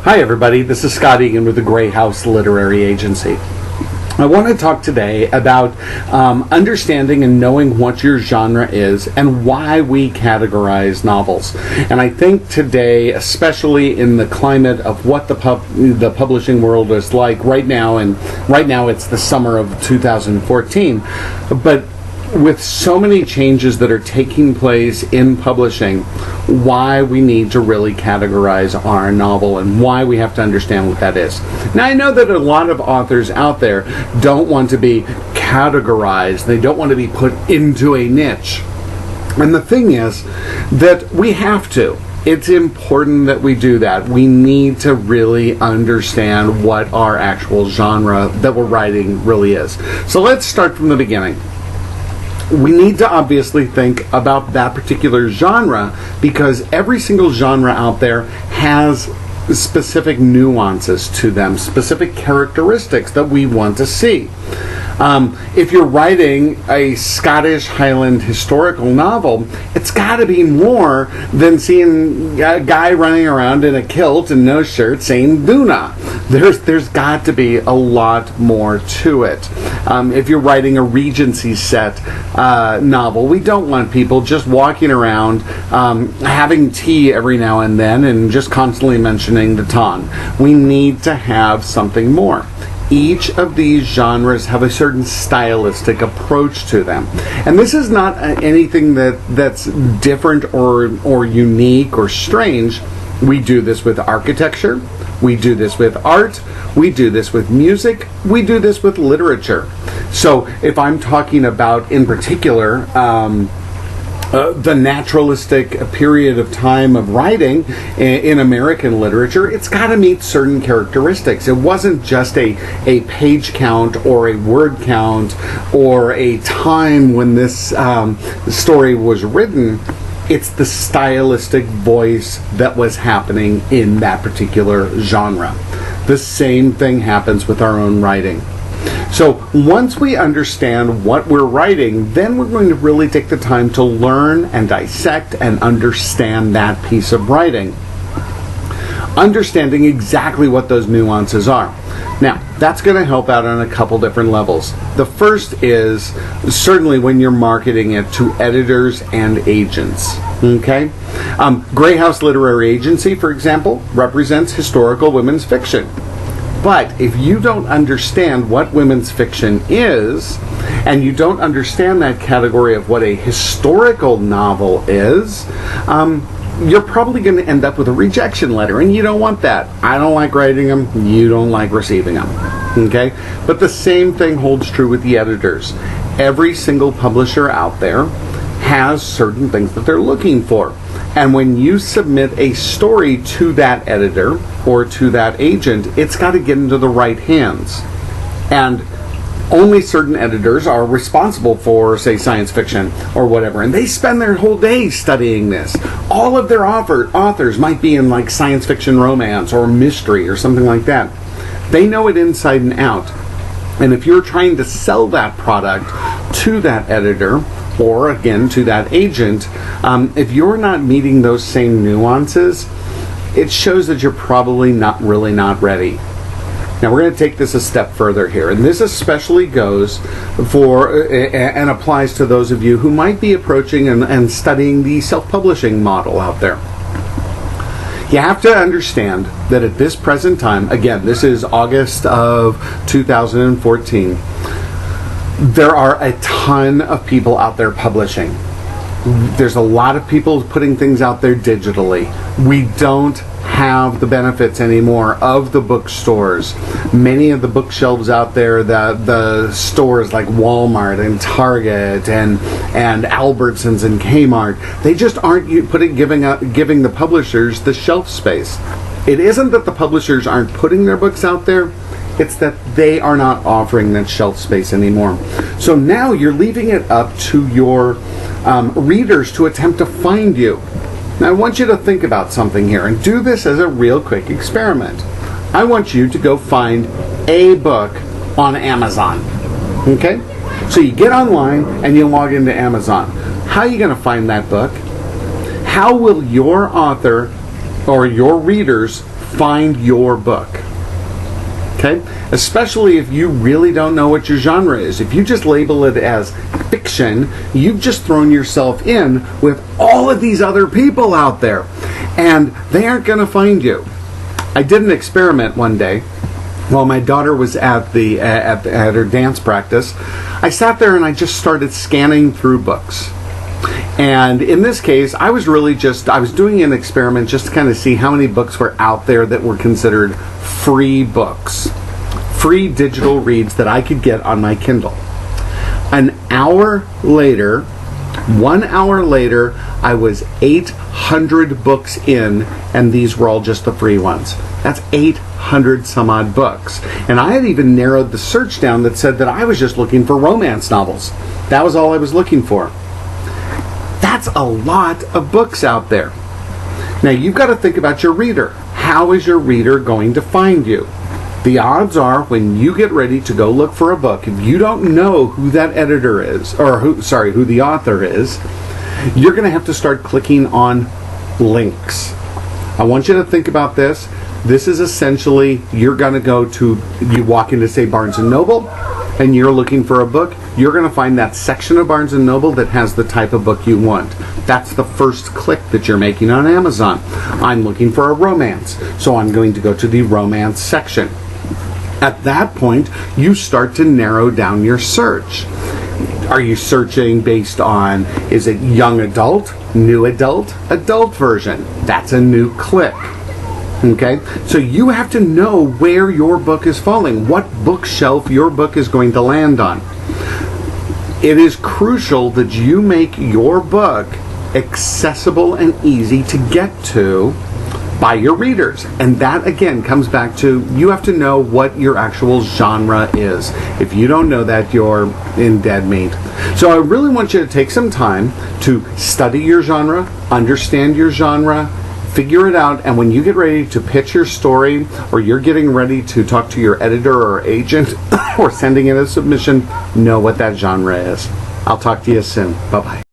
Hi everybody, this is Scott Egan with the Gray House Literary Agency. I want to talk today about understanding and knowing what your genre is and why we categorize novels. And I think today, especially in the climate of what the publishing world is like right now, and right now it's the summer of 2014, but with so many changes that are taking place in publishing, why we need to really categorize our novel and why we have to understand what that is. Now, I know that a lot of authors out there don't want to be categorized. They don't want to be put into a niche. And the thing is that we have to. It's important that we do that. We need to really understand what our actual genre that we're writing really is. So let's start from the beginning. We need to obviously think about that particular genre because every single genre out there has specific nuances to them, specific characteristics that we want to see. If you're writing a Scottish Highland historical novel, it's got to be more than seeing a guy running around in a kilt and no shirt saying Buna. There's got to be a lot more to it. If you're writing a Regency set novel, we don't want people just walking around having tea every now and then and just constantly mentioning the Ton. We need to have something more. Each of these genres have a certain stylistic approach to them. And this is not anything that's different or unique or strange. We do this with architecture. We do this with art. We do this with music. We do this with literature. So if I'm talking about, in particular, the naturalistic period of time of writing in American literature, it's got to meet certain characteristics. It wasn't just a page count or a word count or a time when this story was written. It's the stylistic voice that was happening in that particular genre. The same thing happens with our own writing. So once we understand what we're writing, then we're going to really take the time to learn and dissect and understand that piece of writing. Understanding exactly what those nuances are. Now, that's going to help out on a couple different levels. The first is certainly when you're marketing it to editors and agents. Okay? Gray House Literary Agency, for example, represents historical women's fiction. But if you don't understand what women's fiction is, and you don't understand that category of what a historical novel is, you're probably going to end up with a rejection letter, and you don't want that. I don't like writing them. You don't like receiving them. Okay? But the same thing holds true with the editors. Every single publisher out there has certain things that they're looking for. And when you submit a story to that editor or to that agent, it's got to get into the right hands. And only certain editors are responsible for, say, science fiction or whatever. And they spend their whole day studying this. All of their authors might be in like science fiction romance or mystery or something like that. They know it inside and out. And if you're trying to sell that product to that editor, or again to that agent, if you're not meeting those same nuances, it shows that you're probably not ready. Now we're going to take this a step further here, and this especially goes for and applies to those of you who might be approaching and studying the self-publishing model out there. You have to understand that at this present time, again, this is August of 2014, there are a ton of people out there publishing. There's a lot of people putting things out there digitally. We don't have the benefits anymore of the bookstores. Many of the bookshelves out there, the stores like Walmart and Target and Albertsons and Kmart, they just aren't giving the publishers the shelf space. It isn't that the publishers aren't putting their books out there. It's that they are not offering that shelf space anymore. So now you're leaving it up to your readers to attempt to find you. Now I want you to think about something here and do this as a real quick experiment. I want you to go find a book on Amazon. Okay? So you get online and you log into Amazon. How are you going to find that book? How will your author or your readers find your book. Okay? Especially if you really don't know what your genre is. If you just label it as fiction, you've just thrown yourself in with all of these other people out there, and they aren't going to find you. I did an experiment one day while my daughter was at her dance practice. I sat there and I just started scanning through books. And in this case, I was doing an experiment just to kind of see how many books were out there that were considered free books, free digital reads that I could get on my Kindle. 1 hour later, I was 800 books in, and these were all just the free ones. That's 800 some odd books. And I had even narrowed the search down that said that I was just looking for romance novels. That was all I was looking for. That's a lot of books out there. Now you've got to think about your reader. How is your reader going to find you? The odds are, when you get ready to go look for a book, if you don't know who that editor is, or who the author is, you're going to have to start clicking on links. I want you to think about this. This is essentially, you walk into, say, Barnes & Noble, and you're looking for a book. You're going to find that section of Barnes & Noble that has the type of book you want. That's the first click that you're making on Amazon. I'm looking for a romance, so I'm going to go to the romance section. At that point, you start to narrow down your search. Are you searching based on, is it young adult, new adult, adult version? That's a new click. Okay? So you have to know where your book is falling, what bookshelf your book is going to land on. It is crucial that you make your book accessible and easy to get to by your readers. And that, again, comes back to, you have to know what your actual genre is. If you don't know that, you're in dead meat. So I really want you to take some time to study your genre, understand your genre, figure it out, and when you get ready to pitch your story, or you're getting ready to talk to your editor or agent, or sending in a submission, know what that genre is. I'll talk to you soon. Bye-bye.